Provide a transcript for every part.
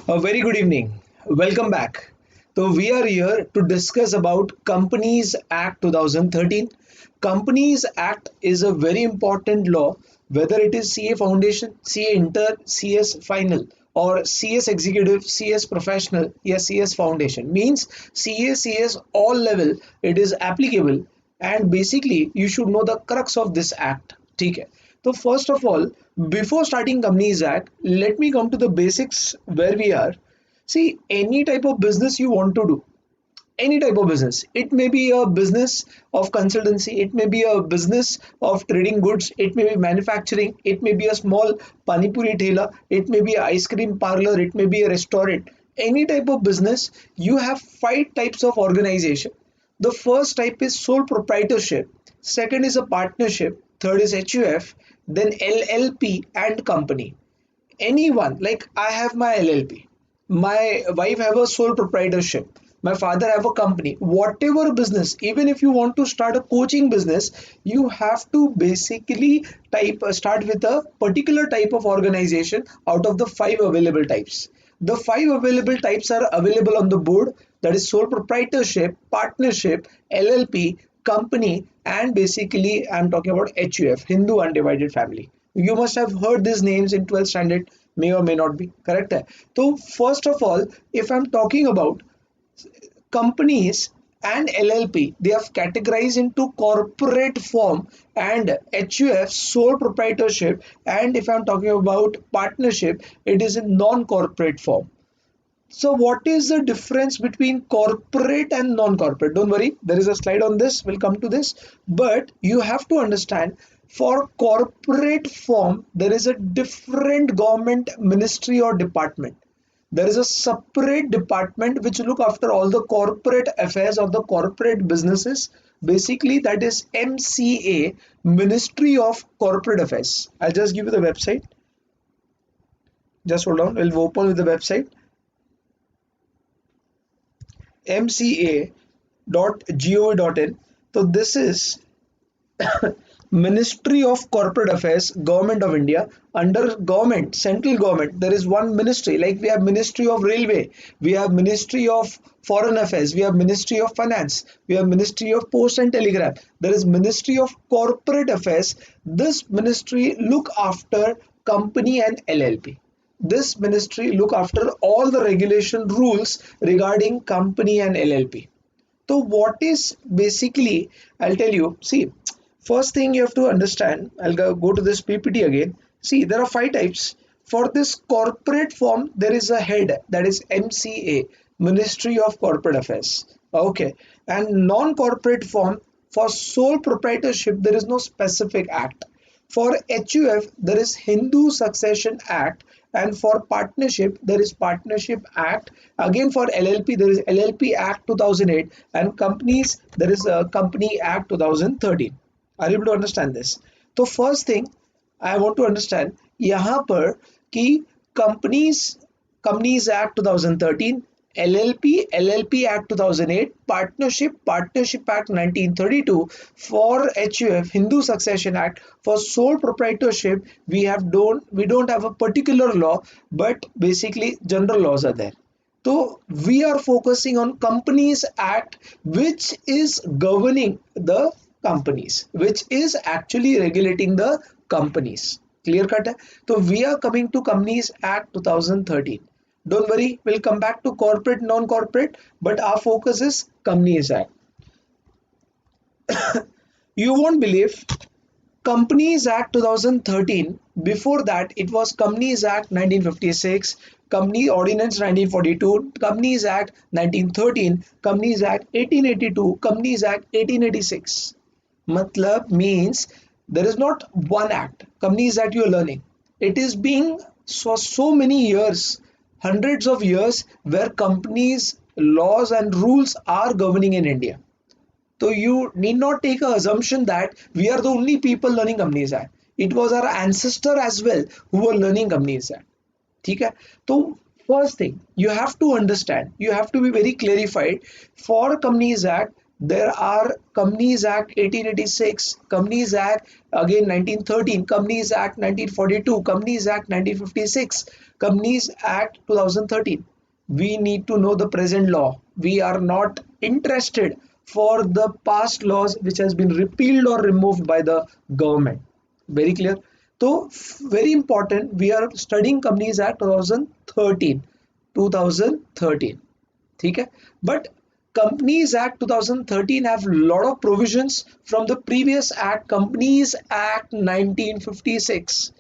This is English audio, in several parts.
A very good evening. Welcome back. So we are here to discuss about Companies Act 2013. Companies Act is a very important law, whether it is CA Foundation, CA Inter, CS Final, or CS Executive, CS Professional, yes, CS Foundation. Means CA, CS, all level, it is applicable. And basically, you should know the crux of this act. ठीक है. So first of all, before starting Companies Act, let me come to the basics where we are. See, any type of business you want to do, any type of business. It may be a business of consultancy, it may be a business of trading goods, it may be manufacturing, it may be a small pani puri thela, it may be an ice cream parlor, it may be a restaurant. Any type of business, you have five types of organization. The first type is sole proprietorship, second is a partnership, third is HUF, then LLP and company. Anyone, like I have my LLP, my wife have a sole proprietorship, my father have a company, whatever business, even if you want to start a coaching business, you have to basically start with a particular type of organization out of the five available types. The five available types are available on the board, that is sole proprietorship, partnership, LLP, company, and basically I'm talking about HUF, Hindu Undivided Family. You must have heard these names in 12th standard, may or may not be correct है. So first of all, if I'm talking about companies and LLP, they have categorized into corporate form and HUF sole proprietorship, and if I'm talking about partnership, it is in non-corporate form. So what is the difference between corporate and non-corporate? Don't worry, there is a slide on this, we'll come to this. But you have to understand, for corporate form, there is a different government ministry or department. There is a separate department which look after all the corporate affairs of the corporate businesses. Basically, that is MCA, Ministry of Corporate Affairs. I'll just give you the website. Just hold on, we'll open with the website. mca.gov.in. So this is Ministry of Corporate Affairs, Government of India. Under government, central government, there is one ministry. Like we have Ministry of Railway, we have Ministry of Foreign Affairs, we have Ministry of Finance, we have Ministry of Post and Telegraph. There is Ministry of Corporate Affairs. This ministry look after company and LLP. This ministry look after all the regulation rules regarding company and LLP. So what is basically, I'll tell you, see, first thing you have to understand, I'll go to this PPT again. See, there are five types. For this corporate form, there is a head, that is MCA, Ministry of Corporate Affairs. Okay. And non-corporate form, for sole proprietorship, there is no specific act. For HUF, there is Hindu Succession Act, and for partnership, there is Partnership Act. Again, for LLP, there is LLP Act 2008, and companies, there is a Company Act 2013. Are you able to understand this? तो first thing I want to understand यहाँ पर कि companies Companies Act 2013, LLP Act 2008, Partnership Act 1932, for HUF Hindu Succession Act, for sole proprietorship we don't have a particular law, but basically general laws are there. So we are focusing on Companies Act, which is governing the companies, which is actually regulating the companies. Clear cut hai? So we are coming to Companies Act 2013. Don't worry, we'll come back to corporate, non-corporate, but our focus is Companies Act. You won't believe, Companies Act 2013, before that it was Companies Act 1956, Company Ordinance 1942, Companies Act 1913, Companies Act 1882, Companies Act 1886. Matlab means there is not one act, Companies Act you are learning. It is being so many years, hundreds of years, where companies, laws and rules are governing in India. So you need not take an assumption that we are the only people learning Companies Act. It was our ancestor as well who were learning Companies Act. ठीक है. तो first thing you have to understand, you have to be very clarified, for Companies Act There are Companies Act 1886, Companies Act again 1913, Companies Act 1942, Companies Act 1956, Companies Act 2013. We need to know the present law. We are not interested for the past laws which has been repealed or removed by the government. Very clear. So very important, we are studying Companies Act 2013. 2013. ठीक है, but Companies Act 2013 have lot of provisions from the previous act, Companies Act 1956.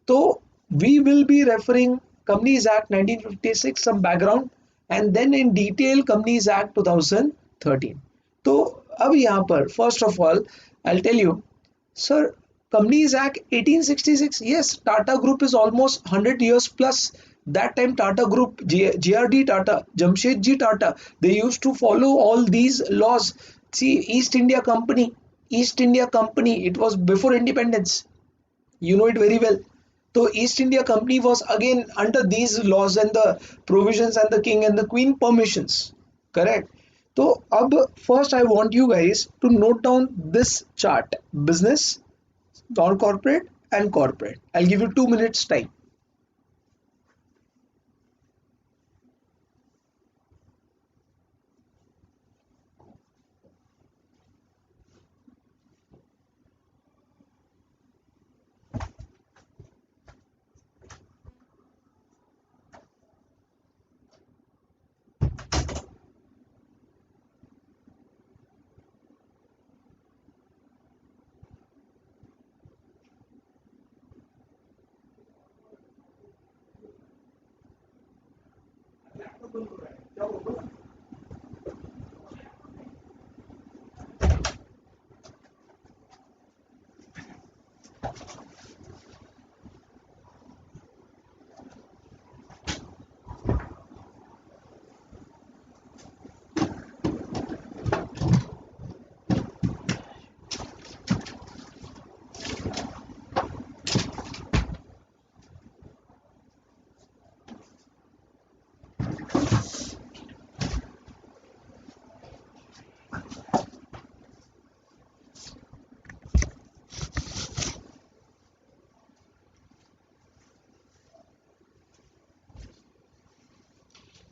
So we will be referring Companies Act 1956 some background, and then in detail Companies Act 2013. तो अब यहाँ पर first of all I'll tell you, sir, Companies Act 1866, yes, Tata Group is almost 100 years plus. That time Tata Group, GRD Tata, Jamshedji Tata, they used to follow all these laws. See, East India Company, it was before independence. You know it very well. So East India Company was again under these laws and the provisions and the king and the queen permissions. Correct. So first I want you guys to note down this chart: business, non-corporate and corporate. I'll give you 2 minutes time.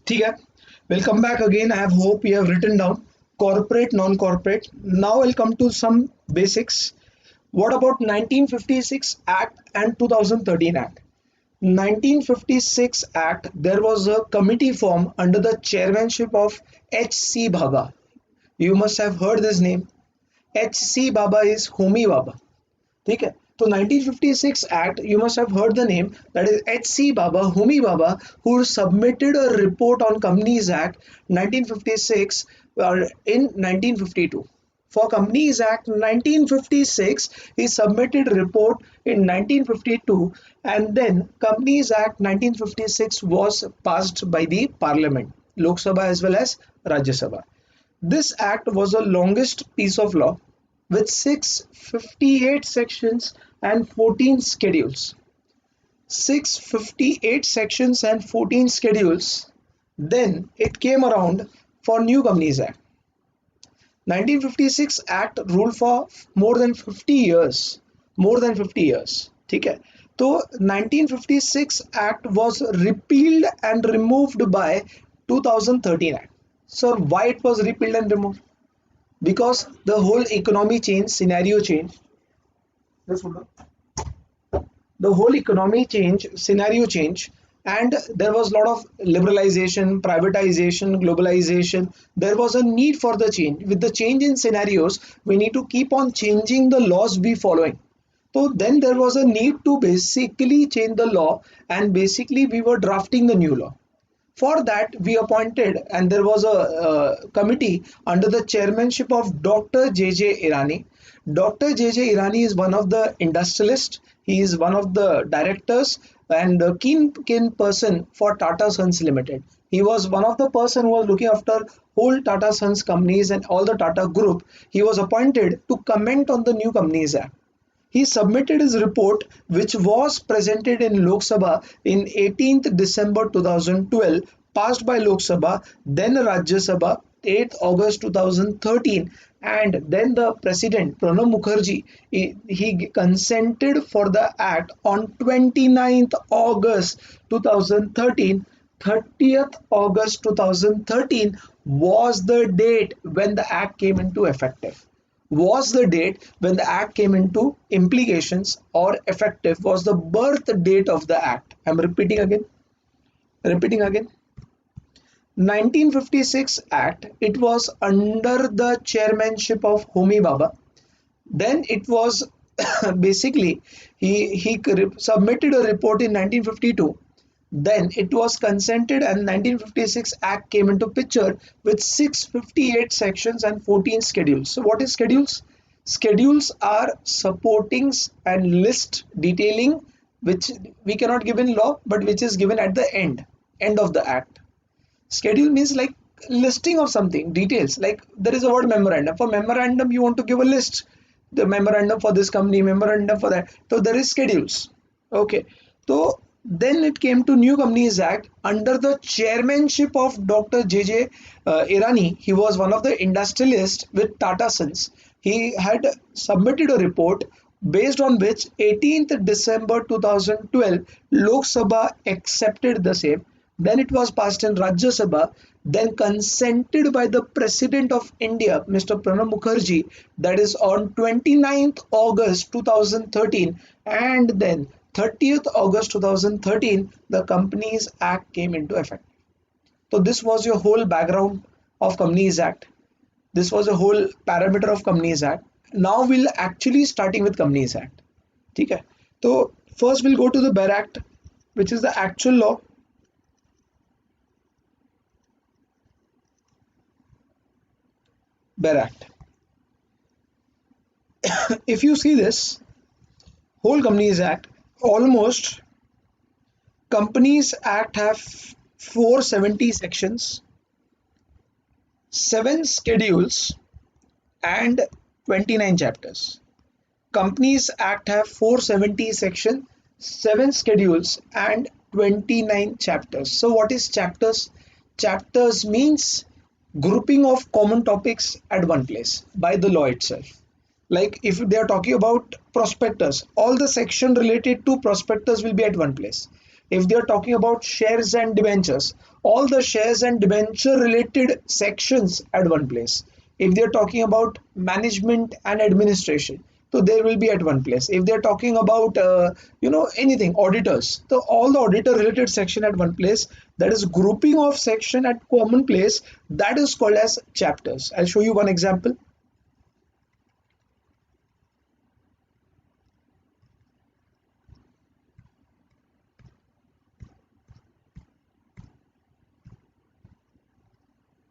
ठीक है, we'll come back again. I have hope you have written down corporate, non-corporate. Now I'll come to some basics. What about 1956 Act and 2013 Act? 1956 Act, there was a committee formed under the chairmanship of H.C. Bhabha. You must have heard this name. H.C. Bhabha is Homi Bhabha. ठीक है, तो 1956 Act, you must have heard the name, that is H.C. Bhabha, Homi Bhabha, who submitted a report on Companies Act 1956 in 1952. For Companies Act 1956, he submitted report in 1952, and then Companies Act 1956 was passed by the Parliament, Lok Sabha as well as Rajya Sabha. This act was the longest piece of law with 658 sections and 14 schedules. 658 sections and 14 schedules. Then it came around for New Companies Act. 1956 Act ruled for more than 50 years. More than 50 years. ठीक है, तो 1956 Act was repealed and removed by 2013 Act. So why it was repealed and removed? Because the whole economy changed, scenario changed. The whole economy change, scenario change, and there was a lot of liberalization, privatization, globalization. There was a need for the change. With the change in scenarios, we need to keep on changing the laws we following. So then there was a need to basically change the law, and basically we were drafting the new law. For that, we appointed, and there was a committee under the chairmanship of Dr. J.J. Irani. Dr. J.J. Irani is one of the industrialists. He is one of the directors and a keen person for Tata Sons Limited. He was one of the person who was looking after whole Tata Sons companies and all the Tata group. He was appointed to comment on the new Companies Act. He submitted his report, which was presented in Lok Sabha in 18th December 2012, passed by Lok Sabha, then Rajya Sabha, 28th August 2013, and then the president Pranab Mukherjee, he consented for the act on 29th August 2013. 30th August 2013 was the date when the act came into effective. Was the date when the act came into implications or effective, was the birth date of the act. I'm repeating again. 1956 Act, it was under the chairmanship of Homi Bhabha. Then it was basically he submitted a report in 1952. Then it was consented and 1956 Act came into picture with 658 sections and 14 schedules. So what is schedules? Schedules are supportings and list detailing which we cannot give in law but which is given at the end of the act. Schedule means like listing of something, details. Like there is a word memorandum. For memorandum, you want to give a list. The memorandum for this company, memorandum for that. So there is schedules. Okay. So then it came to New Companies Act under the chairmanship of Dr. J.J. Irani. He was one of the industrialists with Tata Sons. He had submitted a report based on which 18th December 2012 Lok Sabha accepted the same. Then it was passed in Rajya Sabha, then consented by the President of India, Mr. Pranab Mukherjee, that is on 29th August 2013, and then 30th August 2013, the Companies Act came into effect. So this was your whole background of Companies Act. This was a whole parameter of Companies Act. Now we'll actually starting with Companies Act. Okay. So first we'll go to the BER Act, which is the actual law. BER Act. If you see this whole Companies Act, almost Companies Act have 470 sections, 7 schedules and 29 chapters. Companies Act have 470 sections, 7 schedules and 29 chapters. So what is chapters? Chapters means grouping of common topics at one place by the law itself. Like if they are talking about prospectus, all the section related to prospectus will be at one place. If they are talking about shares and debentures, all the shares and debenture related sections at one place. If they are talking about management and administration, so there will be at one place. If they are talking about anything auditors, so all the auditor related section at one place, that is grouping of section at common place, that is called as chapters. I'll show you one example.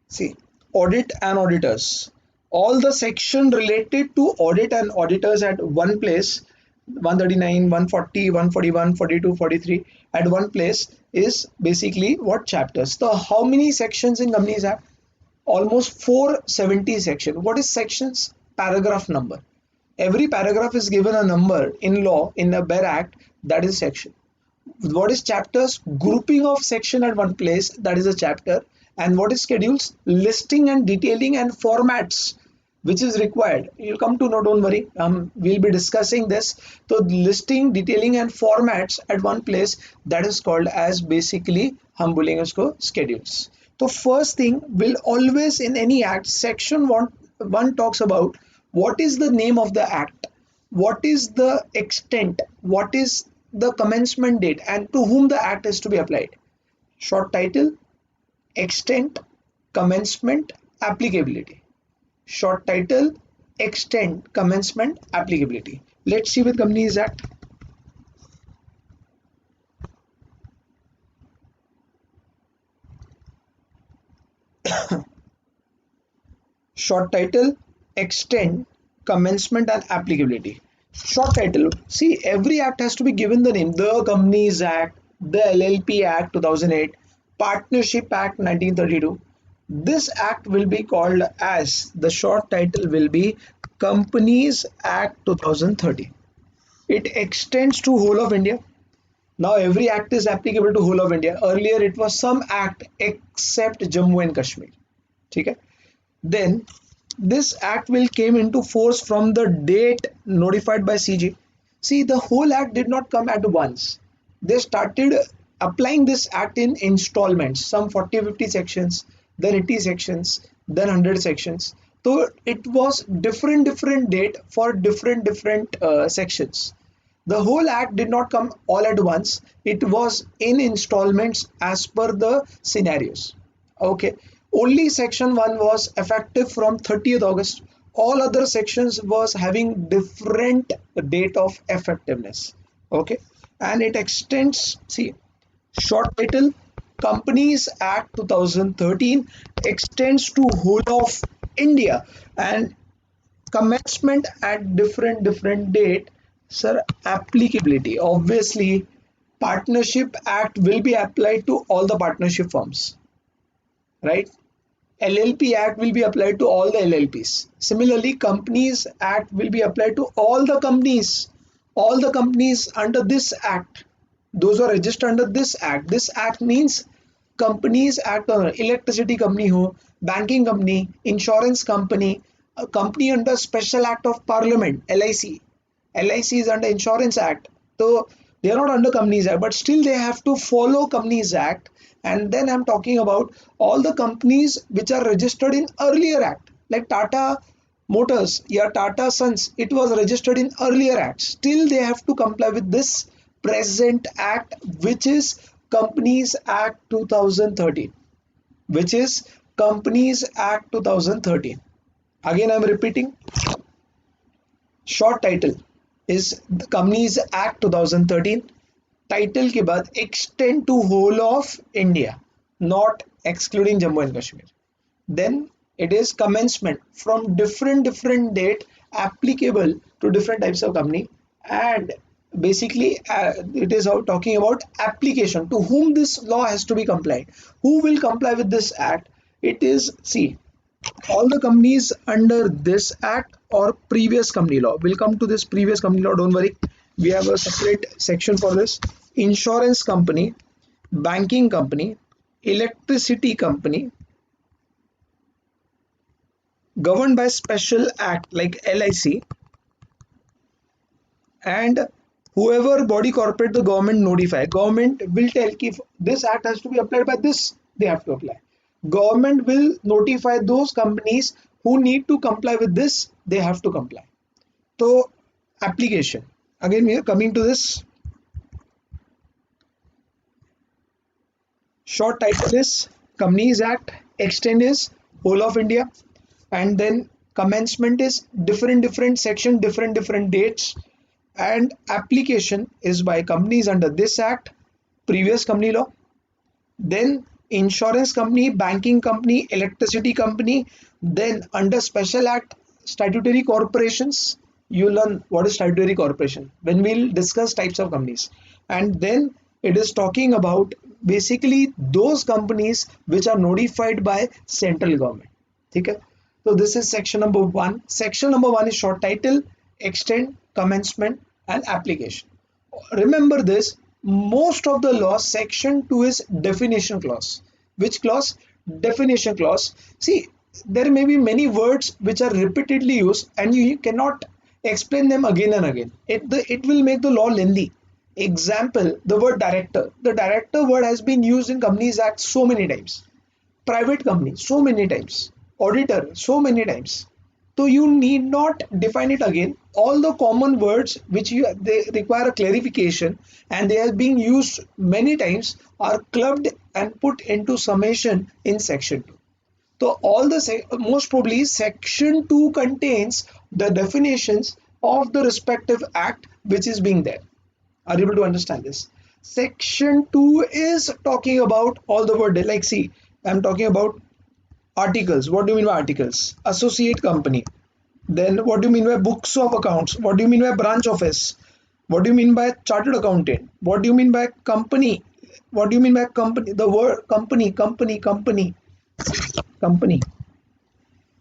See, audit and auditors. All the section related to audit and auditors at one place, 139, 140, 141, 42, 43 at one place is basically what chapters. So how many sections in Companies Act? Almost 470 sections. What is sections? Paragraph number. Every paragraph is given a number in law, in a BER Act, that is section. What is chapters? Grouping of section at one place, that is a chapter. And what is schedules? Listing and detailing and formats which is required. You'll come to know, don't worry. We'll be discussing this. So listing, detailing and formats at one place, that is called as basically हम बोलेंगे उसको schedules. So first thing will always in any act, section one talks about what is the name of the act, what is the extent, what is the commencement date, and to whom the act is to be applied. Short title, extent, commencement, applicability. Short title, extent, commencement, applicability. Let's see with Companies Act. Short title, extent, commencement and applicability. Short title, see every act has to be given the name. The Companies Act, the LLP Act 2008, Partnership Act 1932. This act will be called as, the short title will be Companies Act 2013. It extends to whole of India. Now every act is applicable to whole of India. Earlier it was some act except Jammu and Kashmir. Okay? Then this act will came into force from the date notified by CG. See, the whole act did not come at once. They started applying this act in installments, some 40 50 sections, then 80 sections, then 100 sections. So it was different date for different sections. The whole act did not come all at once. It was in installments as per the scenarios. Okay. Only section 1 was effective from 30th August. All other sections was having different date of effectiveness. Okay. And it extends, see, short title, Companies Act 2013 extends to whole of India, and commencement at different date. Sir, applicability, obviously Partnership Act will be applied to all the partnership firms, right? LLP Act will be applied to all the LLPs. Similarly, Companies Act will be applied to all the companies. All the companies under this act, those who are registered under this act. This act means Companies Act, electricity company ho, banking company, insurance company, a company under Special Act of Parliament, LIC. LIC is under Insurance Act. So they are not under Companies Act, but still they have to follow Companies Act. And then I'm talking about all the companies which are registered in earlier act, like Tata Motors, yeah, Tata Sons. It was registered in earlier act. Still they have to comply with this present act, which is Companies Act 2013, which is Companies Act 2013. Again, I'm repeating, short title is the Companies Act 2013. Title के बाद extend to whole of India, not excluding Jammu and Kashmir. Then it is commencement from different date applicable to different types of company. And basically it is talking about application to whom this law has to be complied, who will comply with this act. It is, see, all the companies under this act or previous company law. Will come to this previous company law, don't worry, we have a separate section for this. Insurance company, banking company, electricity company governed by special act like LIC, and whoever body corporate the government notify, government will tell if this act has to be applied by this, they have to apply. Government will notify those companies who need to comply with this, they have to comply. So application, again we are coming to this. Short title is Companies Act, extend is whole of India, and then commencement is different section, different dates, and application is by companies under this act, previous company law. Then insurance company, banking company, electricity company, then under special act, statutory corporations. You learn what is statutory corporation when we'll discuss types of companies. And then it is talking about basically those companies which are notified by central government. Okay, so this is section number 1. Section number 1 is short title, extend, commencement, and application. Remember this, most of the law, section 2 is definition clause. Which clause? Definition clause. See, there may be many words which are repeatedly used and you cannot explain them again and again. It will make the law lengthy. Example, the word director. The director word has been used in Companies Act so many times. Private company so many times. Auditor so many times. So you need not define it again. All the common words which they require a clarification and they are being used many times are clubbed and put into summation in section 2. So all the most probably section 2 contains the definitions of the respective act which is being there. Are you able to understand this? Section 2 is talking about all the word, like see, I'm talking about articles. What do you mean by articles? Associate company. Then what do you mean by books of accounts? What do you mean by branch office? What do you mean by chartered accountant? What do you mean by company? What do you mean by company? The word company.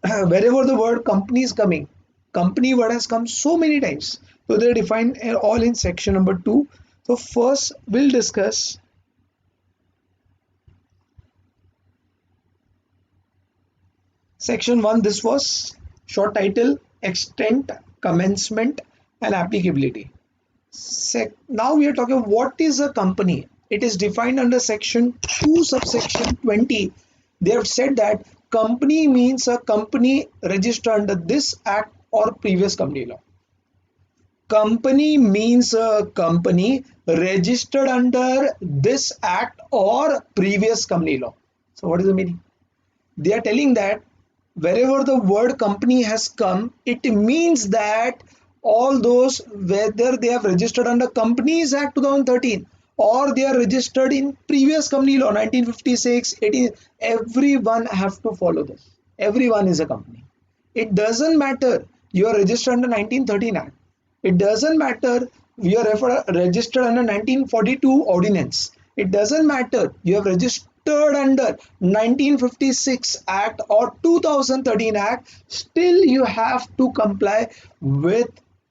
Wherever the word company is coming, company word has come so many times. So they're defined all in section number 2. So first we'll discuss Section 1, this was short title, extent, commencement and applicability. Now we are talking what is a company. It is defined under section 2 subsection 20. They have said that company means a company registered under this act or previous company law. Company means a company registered under this act or previous company law. So what is the meaning? They are telling that wherever the word company has come, it means that all those, whether they have registered under Companies Act 2013 or they are registered in previous company law 1956, 18, everyone have to follow this. Everyone is a company. It doesn't matter you are registered under 1913 Act. It doesn't matter you are registered under 1942 Ordinance. It doesn't matter you have registered under 1956 Act or 2013 Act. Still you have to comply with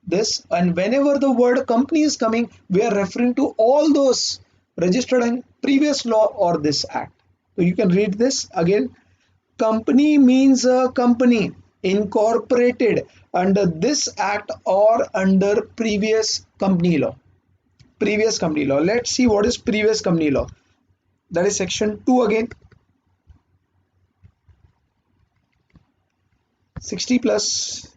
this. And whenever the word company is coming, we are referring to all those registered in previous law or this act. So you can read this again. Company means a company incorporated under this act or under previous company law. Previous company law. Let's see what is previous company law. That is section 2 again. 60 plus.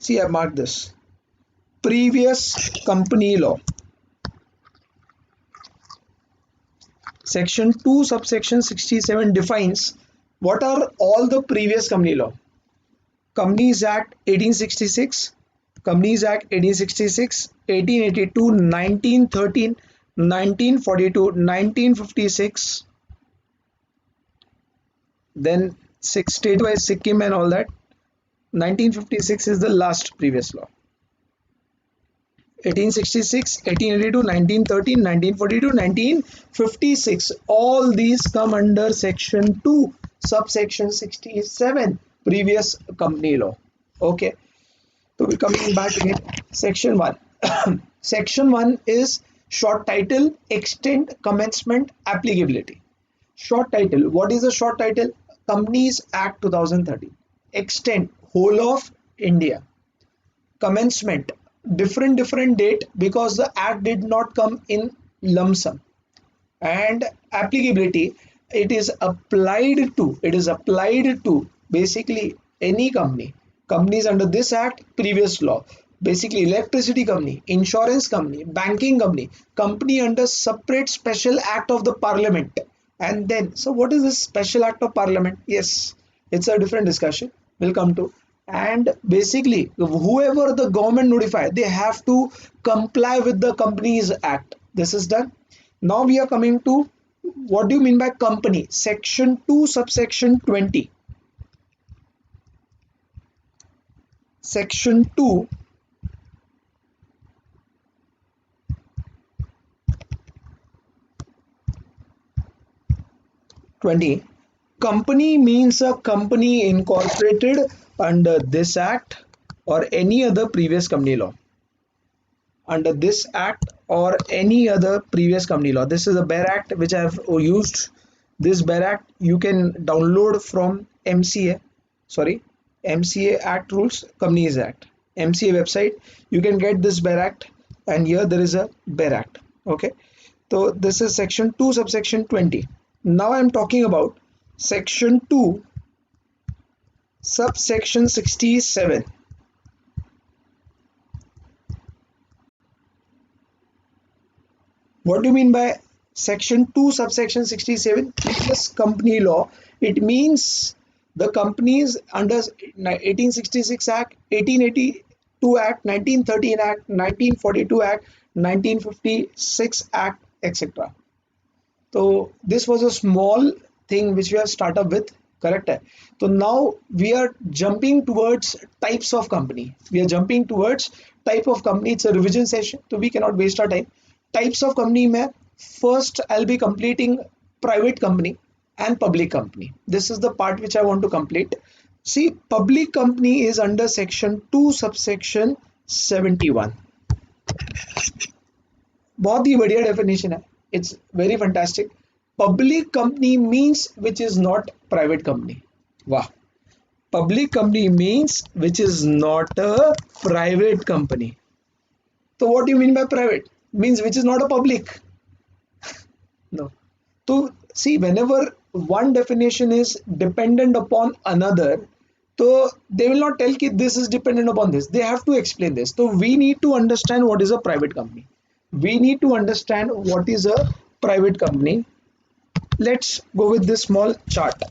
See, I marked this. Previous company law. Section 2 subsection 67 defines what are all the previous company law. Companies Act 1866, Companies Act 1866, 1882, 1913, 1942, 1956, then state-wise Sikkim and all that. 1956 is the last previous law. 1866, 1882, 1913, 1942, 1956. All these come under section 2, subsection 67, previous company law. Okay. So we're coming back again. Section 1. Section 1 is short title, extent, commencement, applicability. Short title. What is a short title? Companies Act 2013. Extent, whole of India. Commencement, different date because the act did not come in lump sum. And applicability, it is applied to basically any companies under this act, previous law, basically electricity company, insurance company, banking company under separate special act of the parliament. And then, so what is this special act of parliament? Yes, it's a different discussion we'll come to. And basically whoever the government notify, they have to comply with the Companies Act. This is done. Now we are coming to what do you mean by company? Section 2 subsection 20. Section 2 20. Company means a company incorporated under this act or any other previous company law. Under this act or any other previous company law. This is a bare act which I have used. This bare act you can download from MCA Act Rules, Companies Act, MCA website. You can get this bare act, and here there is a bare act. Okay, so this is section 2 subsection 20. Now I am talking about section 2 subsection 67. What do you mean by section 2 subsection 67? Previous company law. It means the companies under 1866 Act, 1882 Act, 1913 Act, 1942 Act, 1956 Act, etc. So this was a small thing which we have started with, correct? So now we are jumping towards types of company. It's a revision session, so we cannot waste our time. Types of company mein, first I'll be completing private company and public company. This is the part which I want to complete. See, public company is under section 2 subsection 71. बहुत ही बढ़िया definition है. It's very fantastic. Public company means which is not private company. वाह. Public company means which is not a private company. So what do you mean by private? Means which is not a public. No. So see, whenever one definition is dependent upon another, so they will not tell कि this is dependent upon this. They have to explain this. So we need to understand what is a private company. We need to understand what is a private company. Let's go with this small chart.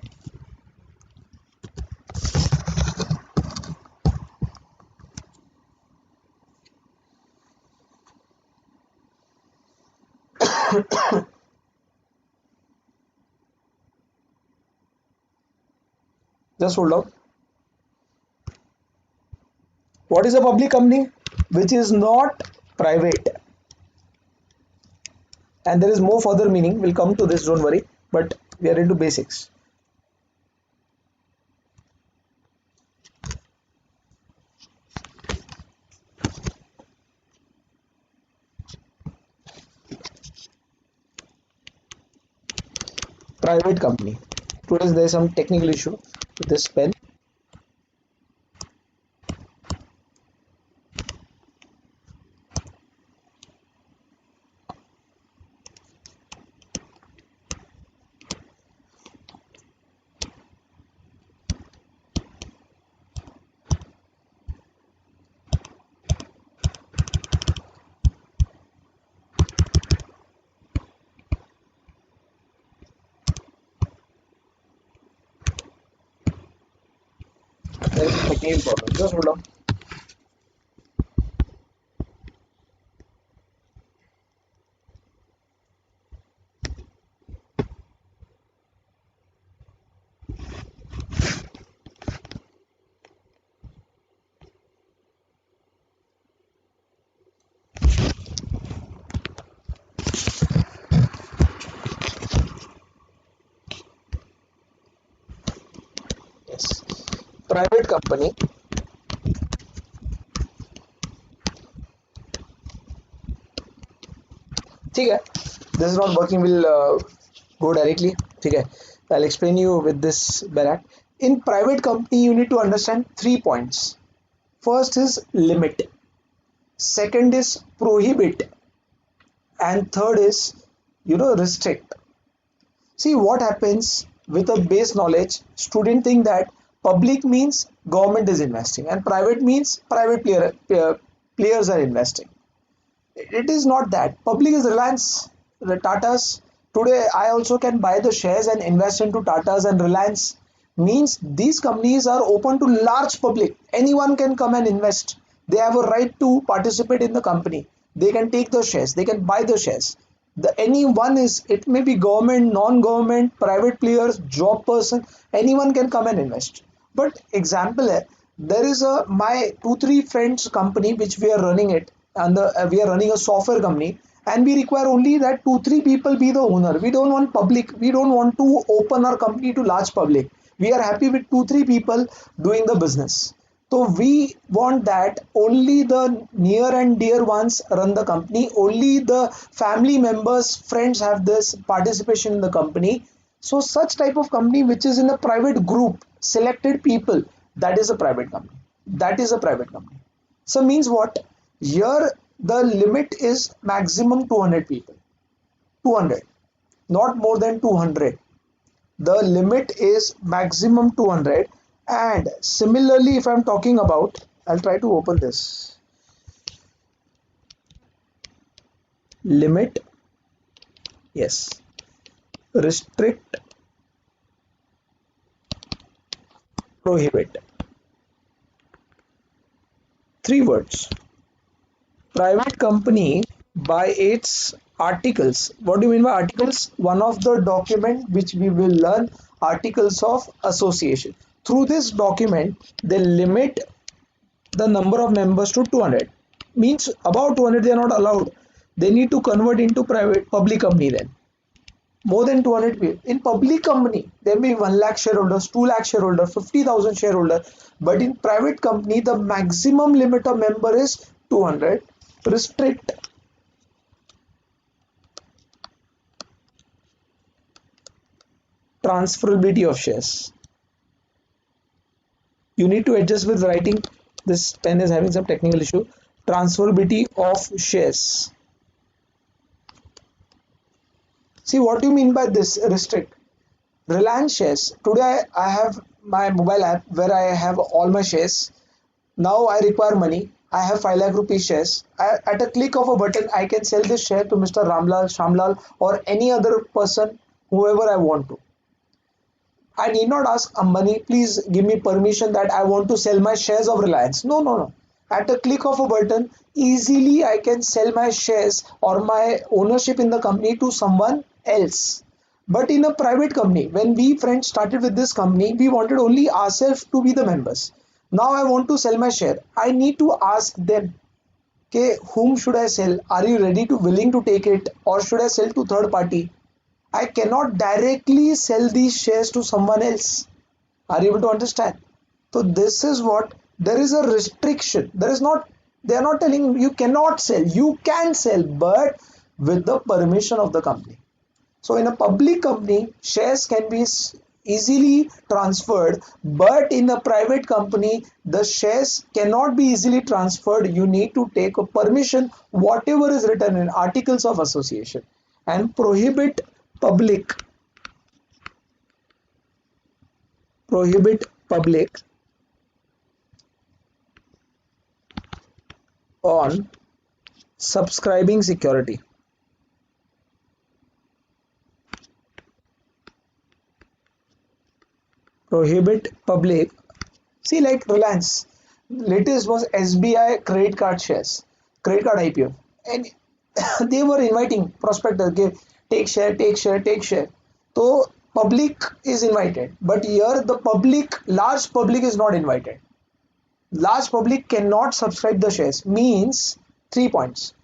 Just hold on. What is a public company? Which is not private. And there is more further meaning. We'll come to this, don't worry. But we are into basics. Private company. Today there is some technical issue with this pen. There is a technical problem. Just hold on. Yes. Private company. ठीक है. This is not working. We'll go directly. ठीक है. I'll explain you with this Barak. In private company, you need to understand 3 points. First is limit. Second is prohibit. And third is, restrict. See what happens with a base knowledge. Student think that public means government is investing and private means private players are investing. It is not that. Public is Reliance, the Tatas. Today, I also can buy the shares and invest into Tatas and Reliance. Means these companies are open to large public. Anyone can come and invest. They have a right to participate in the company. They can take the shares. They can buy the shares. The anyone is, it may be government, non-government, private players, job person. Anyone can come and invest. But example है, there is a my 2 3 friends company which we are running it, and we are running a software company, and we require only that 2 3 people be the owner. We don't want public. We don't want to open our company to large public. We are happy with 2 3 people doing the business. So we want that only the near and dear ones run the company. Only the family members, friends have this participation in the company. So such type of company which is in a private group, selected people, that is a private company. That is a private company. So means what? Here the limit is maximum 200 people. 200, not more than 200. The limit is maximum 200. And similarly, if I'm talking about, I'll try to open this. Limit, yes. Restrict, prohibit. 3 words. Private company by its articles. What do you mean by articles? One of the document which we will learn, articles of association. Through this document, they limit the number of members to 200. Means about 200 they are not allowed. They need to convert into private public company then. More than 200 people. In public company, there may be 1 lakh shareholders, 2 lakh shareholders, 50,000 shareholders. But in private company, the maximum limit of member is 200. Restrict. transferability of shares. You need to adjust with writing. This pen is having some technical issue. Transferability of shares. See what you mean by this restrict. Reliance shares. Today I have my mobile app where I have all my shares. Now I require money. I have 5 lakh rupees shares. At a click of a button, I can sell this share to Mr. Ramlal, Shamlal, or any other person, whoever I want to. I need not ask Ambani, please give me permission that I want to sell my shares of Reliance. No, no, no. At a click of a button, easily I can sell my shares or my ownership in the company to someone else. But in a private company, when we friends started with this company, we wanted only ourselves to be the members. Now I want to sell my share. I need to ask them, okay, whom should I sell? Are you ready to willing to take it, or should I sell to third party? I cannot directly sell these shares to someone else. Are you able to understand? So this is what there is a restriction. There is not, they are not telling you cannot sell. You can sell, but with the permission of the company. So in a public company, shares can be easily transferred, but in a private company, the shares cannot be easily transferred. You need to take a permission, whatever is written in articles of association, and prohibit public on subscribing security. Prohibit public. See, like Reliance, latest was SBI credit card shares, credit card IPO, and they were inviting prospectors, okay, take share, take share, take share. So public is invited, but here the public, large public is not invited. Large public cannot subscribe the shares. Means 3 points.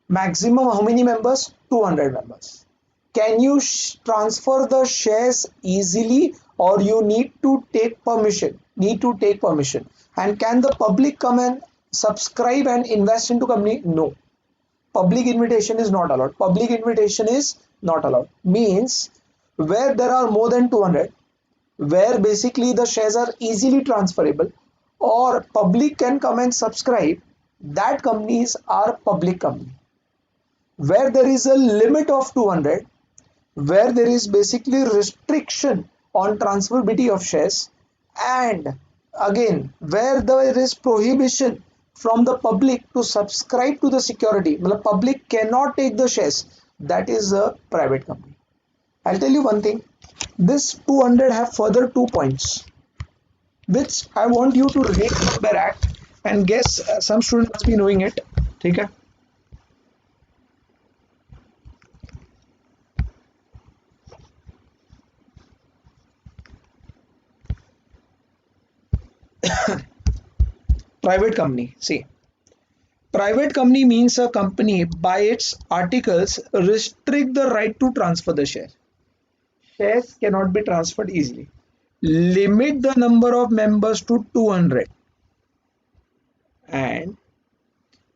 Maximum how many members? 200 members. Can you transfer the shares easily, or you need to take permission? And can the public come and subscribe and invest into company? No. Public invitation is not allowed. Means where there are more than 200, where basically the shares are easily transferable, or public can come and subscribe, that companies are public company. Where there is a limit of 200, where there is basically restriction on transferability of shares, and again where there is prohibition from the public to subscribe to the security, the public cannot take the shares, that is a private company. I'll tell you one thing, this 200 have further 2 points, which I want you to read from their act and guess. Some students must be knowing it. Okay? Private company. See, private company means a company by its articles restrict the right to transfer the share. Shares cannot be transferred easily. Limit the number of members to 200 and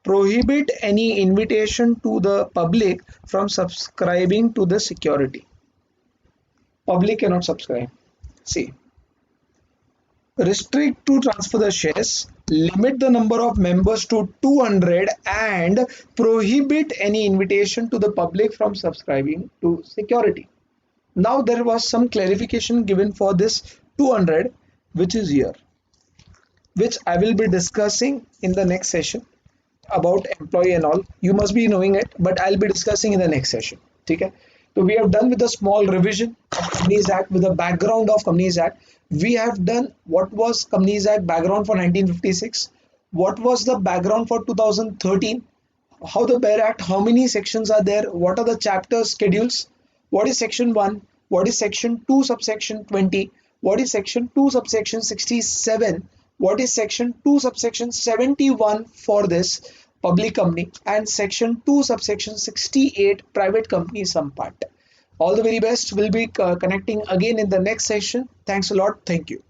prohibit any invitation to the public from subscribing to the security. Public cannot subscribe. See, restrict to transfer the shares, limit the number of members to 200 and prohibit any invitation to the public from subscribing to security. Now there was some clarification given for this 200, which is here, which I will be discussing in the next session about employee and all. You must be knowing it, but I'll be discussing in the next session. Okay? So we have done with a small revision of Companies Act with the background of Companies Act. We have done what was Companies Act background for 1956, what was the background for 2013, how the Bare Act, how many sections are there, what are the chapters, schedules, what is section 1, what is section 2 subsection 20, what is section 2 subsection 67, what is section 2 subsection 71 for this public company, and section 2 subsection 68 private company some part. All the very best. We'll be connecting again in the next session. Thanks a lot. Thank you.